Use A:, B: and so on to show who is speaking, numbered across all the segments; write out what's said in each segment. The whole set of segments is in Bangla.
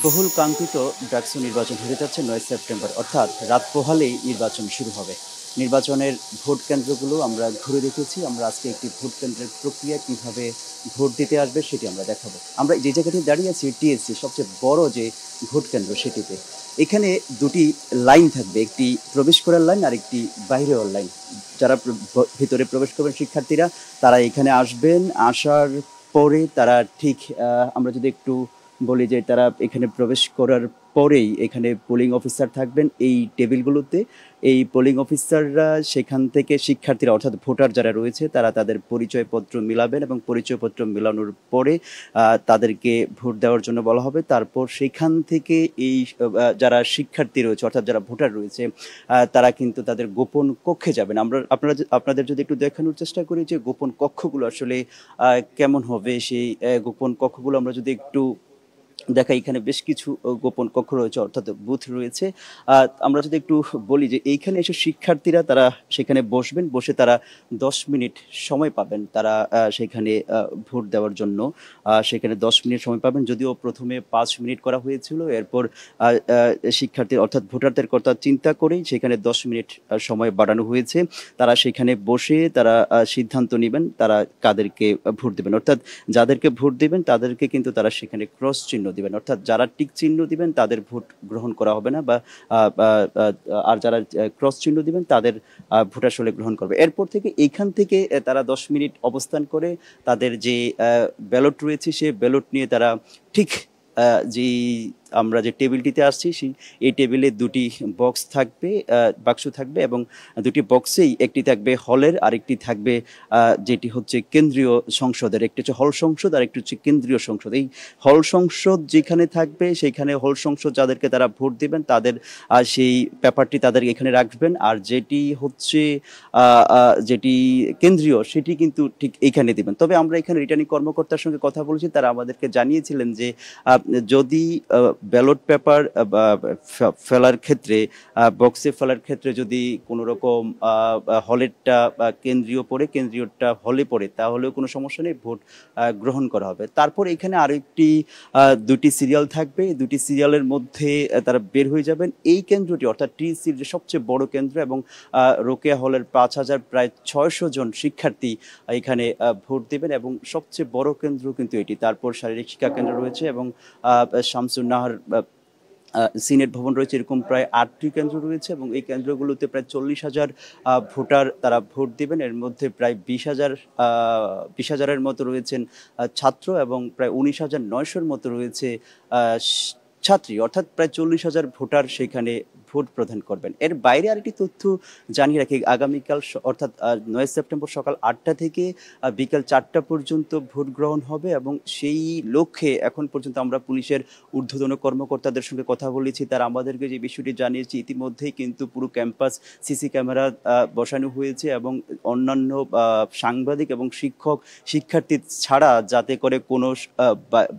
A: বহুল কাঙ্ক্ষিত ডাকসু নির্বাচন হতে যাচ্ছে ৯ সেপ্টেম্বর, অর্থাৎ রাত পোহালেই নির্বাচন শুরু হবে। নির্বাচনের ভোট কেন্দ্রগুলো আমরা ঘুরে দেখেছি। আমরা আজকে একটি ভোট কেন্দ্রের প্রক্রিয়া কিভাবে ভোট দিতে আসবে সেটি আমরা দেখাবো। আমরা যে জায়গাটি দাঁড়িয়ে আছি টিএসসি সবচেয়ে বড় যে ভোট কেন্দ্র সেটিতে। এখানে দুটি লাইন থাকবে, একটি প্রবেশ করার লাইন আর একটি বাইরে হওয়ার লাইন। যারা ভিতরে প্রবেশ করবেন শিক্ষার্থীরা, তারা এখানে আসবেন। আসার পরে তারা ঠিক আমরা যদি একটু বলি যে তারা এখানে প্রবেশ করার পরেই এখানে পোলিং অফিসার থাকবেন এই টেবিলগুলোতে। এই পোলিং অফিসাররা সেখান থেকে শিক্ষার্থীরা অর্থাৎ ভোটার যারা রয়েছে তারা তাদের পরিচয়পত্র মিলাবেন এবং পরিচয়পত্র মিলানোর পরে তাদেরকে ভোট দেওয়ার জন্য বলা হবে। তারপর সেখান থেকে এই যারা শিক্ষার্থী রয়েছে অর্থাৎ যারা ভোটার রয়েছে তারা কিন্তু তাদের গোপন কক্ষে যাবেন। আপনাদের যদি একটু দেখানোর চেষ্টা করি যে গোপন কক্ষগুলো আসলে কেমন হবে, সেই গোপন কক্ষগুলো আমরা যদি একটু দেখা, এখানে বেশ কিছু গোপন কক্ষ রয়েছে অর্থাৎ বুথ রয়েছে। আমরা যদি একটু বলি যে এইখানে এসে শিক্ষার্থীরা তারা সেখানে বসবেন, বসে তারা ১০ মিনিট সময় পাবেন তারা সেখানে ভোট দেওয়ার জন্য। সেখানে ১০ মিনিট সময় পাবেন, যদিও প্রথমে ৫ মিনিট করা হয়েছিল। এরপর শিক্ষার্থী অর্থাৎ ভোটারদের কথা চিন্তা করেই সেখানে ১০ মিনিট সময় বাড়ানো হয়েছে। তারা সেখানে বসে তারা সিদ্ধান্ত নেবেন তারা কাদেরকে ভোট দেবেন, অর্থাৎ যাদেরকে ভোট দেবেন তাদেরকে কিন্তু তারা সেখানে ক্রস চিহ্ন দিবেন, অর্থাৎ যারা টিক চিহ্ন দিবেন তাদের ভোট গ্রহণ করা হবে না, বা আর যারা ক্রস চিহ্ন দিবেন তাদের ভোট আসলে গ্রহণ করবে। এরপর থেকে এইখান থেকে তারা ১০ মিনিট অবস্থান করে তাদের যে ব্যালট রয়েছে সে ব্যালট নিয়ে তারা ঠিক যে আমরা যে টেবিলটিতে আসছি এই টেবিলে দুটি বক্স থাকবে, বাক্স থাকবে, এবং দুটি বক্সেই একটি থাকবে হলের, আরেকটি থাকবে যেটি হচ্ছে কেন্দ্রীয় সংসদের। একটি হচ্ছে হল সংসদ আর একটি হচ্ছে কেন্দ্রীয় সংসদ। এই হল সংসদ যেখানে থাকবে সেইখানে হল সংসদ যাদেরকে তারা ভোট দেবেন তাদের সেই পেপারটি তাদের এখানে রাখবেন, আর যেটি হচ্ছে যেটি কেন্দ্রীয় সেটি কিন্তু ঠিক এইখানে দিবেন। তবে আমরা এখানে রিটার্নিং কর্মকর্তার সঙ্গে কথা বলেছি, তারা আমাদেরকে জানিয়েছিলেন যে যদি ব্যালট পেপার ফেলার ক্ষেত্রে বক্সে ফেলার ক্ষেত্রে যদি কোনো রকম হলেরটা কেন্দ্রীয় পড়ে, কেন্দ্রীয়টা হলে পড়ে, তাহলেও কোনো সমস্যা নেই, ভোট গ্রহণ করা হবে। তারপর এখানে আরো একটি দুটি সিরিয়াল থাকবে, দুটি সিরিয়ালের মধ্যে তারা বের হয়ে যাবেন। এই কেন্দ্রটি অর্থাৎ টিএসসির যে সবচেয়ে বড় কেন্দ্র, এবং রোকেয়া হলের ৫,০০০ প্রায় ৬০০ জন শিক্ষার্থী এখানে ভোট দেবেন, এবং সবচেয়ে বড় কেন্দ্র কিন্তু এটি। তারপর শারীরিক শিক্ষা কেন্দ্র রয়েছে এবং শামসুন নাহার সিনেট ভবন রয়েছে। এরকম প্রায় ৮টি কেন্দ্র রয়েছে এবং এই কেন্দ্রগুলোতে প্রায় ৪০,০০০ ভোটার তারা ভোট দিবেন। এর মধ্যে প্রায় ২০,০০০-এর মতো রয়েছেন ছাত্র, এবং প্রায় ১৯,৯০০-এর মতো রয়েছে ছাত্রী, অর্থাৎ প্রায় ৪০,০০০ ভোটার সেখানে ভোট প্রদান করবেন। এর বাইরে আরেকটি তথ্য জানিয়ে রাখি, আগামীকাল অর্থাৎ ৯ সেপ্টেম্বর সকাল ৮টা থেকে বিকাল ৪টা পর্যন্ত ভোট গ্রহণ হবে, এবং সেই লক্ষ্যে এখন পর্যন্ত আমরা পুলিশের ঊর্ধ্বতন কর্মকর্তাদের সঙ্গে কথা বলেছি। তারা আমাদেরকে যে বিষয়টি জানিয়েছে, ইতিমধ্যেই কিন্তু পুরো ক্যাম্পাস সিসি ক্যামেরা বসানো হয়েছে, এবং অন্যান্য সাংবাদিক এবং শিক্ষার্থী ছাড়া যাতে করে কোনো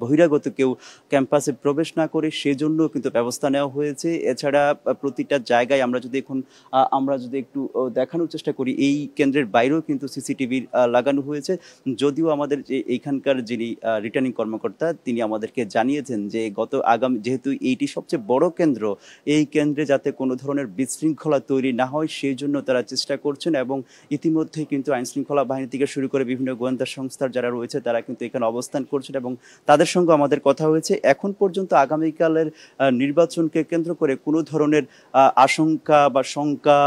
A: বহিরাগত কেউ ক্যাম্পাসে প্রবেশ না করে সেজন্য কিন্তু ব্যবস্থা নেওয়া হয়েছে। এছাড়া প্রতিটা জায়গায় আমরা যদি একটু দেখানোর চেষ্টা করি, এই কেন্দ্রের বাইরেও কিন্তু সিসিটিভি লাগানো হয়েছে। যদিও আমাদের যে এইখানকার যিনি রিটার্নিং কর্মকর্তা তিনি আমাদেরকে জানিয়েছেন যে যেহেতু এইটি সবচেয়ে বড় কেন্দ্র, এই কেন্দ্রে যাতে কোনো ধরনের বিশৃঙ্খলা তৈরি না হয় সেই জন্য তারা চেষ্টা করছেন, এবং ইতিমধ্যে কিন্তু আইন শৃঙ্খলা বাহিনী থেকে শুরু করে বিভিন্ন গোয়েন্দা সংস্থার যারা রয়েছে তারা কিন্তু এখানে অবস্থান করছেন, এবং তাদের সঙ্গে আমাদের কথা হয়েছে। এখন পর্যন্ত আগামীকালের নির্বাচনকে কেন্দ্র করে কোনো ধরনের আশঙ্কা বা শঙ্কা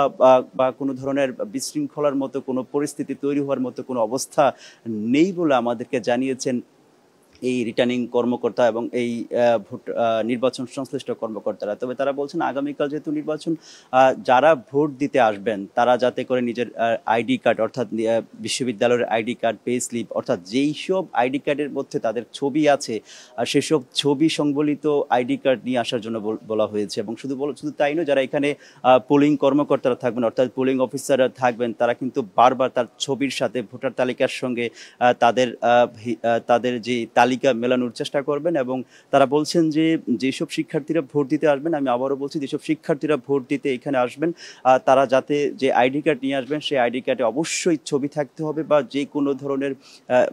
A: বা কোনো ধরনের বিশৃঙ্খলার মতো কোনো পরিস্থিতি তৈরি হওয়ার মতো কোনো অবস্থা নেই বলে আমাদেরকে জানিয়েছেন এই রিটার্নিং কর্মকর্তা এবং এই নির্বাচন সংশ্লিষ্ট কর্মকর্তারা। তবে তারা বলছেন আগামীকাল যেহেতু নির্বাচন, যারা ভোট দিতে আসবেন তারা যাতে করে নিজের আইডি কার্ড অর্থাৎ বিশ্ববিদ্যালয়ের আইডি কার্ড, পে স্লিপ অর্থাৎ যেই সব আইডি কার্ডের মধ্যে তাদের ছবি আছে সেসব ছবি সংবলিত আইডি কার্ড নিয়ে আসার জন্য বলা হয়েছে। এবং শুধু তাই নয়, যারা এখানে পোলিং কর্মকর্তারা থাকবেন অর্থাৎ পোলিং অফিসাররা থাকবেন তারা কিন্তু বারবার তার ছবির সাথে ভোটার তালিকার সঙ্গে তাদের যে তালিকা তালিকা মেলানোর চেষ্টা করবেন। এবং তারা বলছেন যে যেসব শিক্ষার্থীরা ভোট দিতে আসবেন, আমি আবারও বলছি, যেসব শিক্ষার্থীরা ভোট দিতে এখানে আসবেন তারা যাতে যে আইডি কার্ড নিয়ে আসবেন সেই আইডি কার্ডে অবশ্যই ছবি থাকতে হবে, বা যে কোনো ধরনের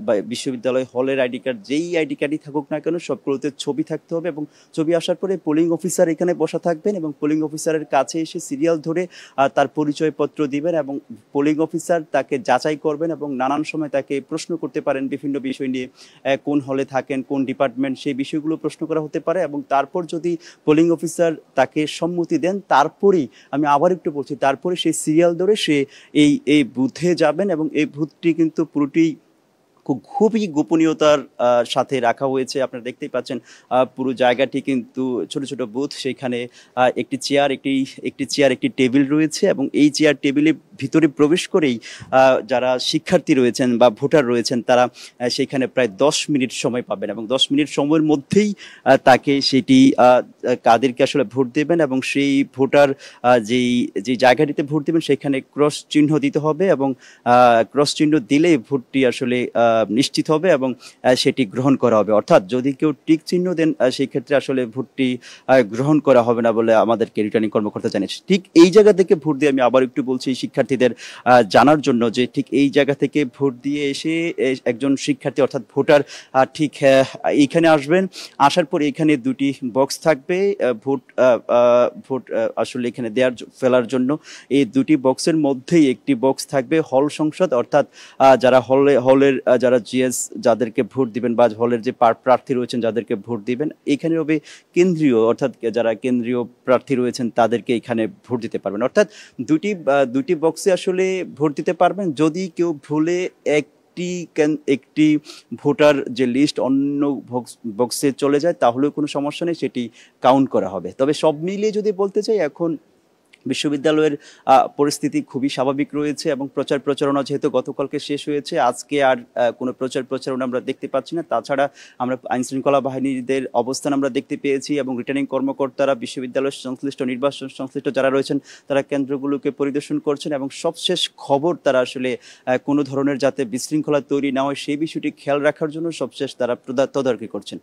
A: বা বিশ্ববিদ্যালয় হলের আইডি কার্ড, যেই আইডি কার্ডই থাকুক না কেন সবগুলোতে ছবি থাকতে হবে। এবং ছবি আসার পরে পোলিং অফিসার এখানে বসা থাকবেন এবং পোলিং অফিসারের কাছে এসে সিরিয়াল ধরে তার পরিচয়পত্র দিবেন এবং পোলিং অফিসার তাকে যাচাই করবেন এবং নানান সময় তাকে প্রশ্ন করতে পারেন বিভিন্ন বিষয় নিয়ে, কোন হলে থাকেন, কোন ডিপার্টমেন্ট, সেই বিষয়গুলো প্রশ্ন করা হতে পারে। এবং তারপর যদি পোলিং অফিসার তাকে সম্মতি দেন, তারপরেই, আমি আবার একটু বলছি, তারপরে সেই সিরিয়াল ধরে সে এই বুথে যাবেন। এবং এই বুথটি কিন্তু পুরোটি খুবই গোপনীয়তার সাথে রাখা হয়েছে। আপনারা দেখতেই পাচ্ছেন পুরো জায়গাটি কিন্তু ছোট ছোট বুথ, সেখানে একটি চেয়ার একটি টেবিল রয়েছে এবং এই চেয়ার টেবিলের ভিতরে প্রবেশ করেই যারা শিক্ষার্থী রয়েছেন বা ভোটার রয়েছেন তারা সেখানে প্রায় 10 মিনিট সময় পাবেন এবং 10 মিনিট সময়ের মধ্যেই তাকে সেটি কাদেরকে আসলে ভোট দেবেন এবং সেই ভোটার যে জায়গাটিতে ভোট দেবেন সেখানে ক্রস চিহ্ন দিতে হবে এবং ক্রস চিহ্ন দিলেই ভোটটি আসলে নিশ্চিত হবে এবং সেটি গ্রহণ করা হবে। অর্থাৎ যদি কেউ টিক চিহ্ন দেন সেই ক্ষেত্রে আসলে ভোটটি গ্রহণ করা হবে না বলে আমাদেরকে রিটার্নিং কর্মকর্তা জানিয়েছে। ঠিক এই জায়গা থেকে ভোট দিয়ে, আমি আবার একটু বলছি শিক্ষার্থীদের জানার জন্য, যে ঠিক এই জায়গা থেকে ভোট দিয়ে এসে একজন শিক্ষার্থী অর্থাৎ ভোটার ঠিক এইখানে আসবেন। আসার পর এখানে দুটি বক্স থাকবে ভোট আসলে এখানে ফেলার জন্য। এই দুটি বক্সের মধ্যেই একটি বক্স থাকবে হল সংসদ, অর্থাৎ যারা হলের যারা জিএস যাদেরকে ভোট দিবেন বা হলের যে প্রার্থী রয়েছেন যাদেরকে ভোট দিবেন, এখানে হবে কেন্দ্রীয়, অর্থাৎ যারা কেন্দ্রীয় প্রার্থী রয়েছেন তাদেরকে এখানে ভোট দিতে পারবেন। অর্থাৎ দুটি বক্সে আসলে ভোট দিতে পারবেন। যদি কেউ ভুলে একটি ভোটার যে লিস্ট অন্য বক্সে চলে যায় তাহলেও কোনো সমস্যা নেই, সেটি কাউন্ট করা হবে। তবে সব মিলিয়ে যদি বলতে চাই, এখন বিশ্ববিদ্যালয়ের পরিস্থিতি খুবই স্বাভাবিক রয়েছে এবং প্রচার প্রচারণা যেহেতু গতকালকে শেষ হয়েছে, আজকে আর কোনো প্রচার প্রচারণা আমরা দেখতে পাচ্ছি না। তাছাড়া আমরা আইনশৃঙ্খলা বাহিনীদের অবস্থান আমরা দেখতে পেয়েছি এবং রিটার্নিং কর্মকর্তারা বিশ্ববিদ্যালয় সংশ্লিষ্ট নির্বাচন সংশ্লিষ্ট যারা রয়েছেন তারা কেন্দ্রগুলোকে পরিদর্শন করছেন এবং সবশেষ খবর তারা আসলে কোনো ধরনের যাতে বিশৃঙ্খলা তৈরি না হয় সেই বিষয়টি খেয়াল রাখার জন্য সবশেষ তারা তদারকি করছেন।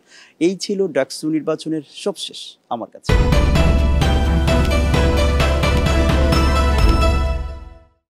A: এই ছিল ডাকসু নির্বাচনের সবশেষ আমার কাছে।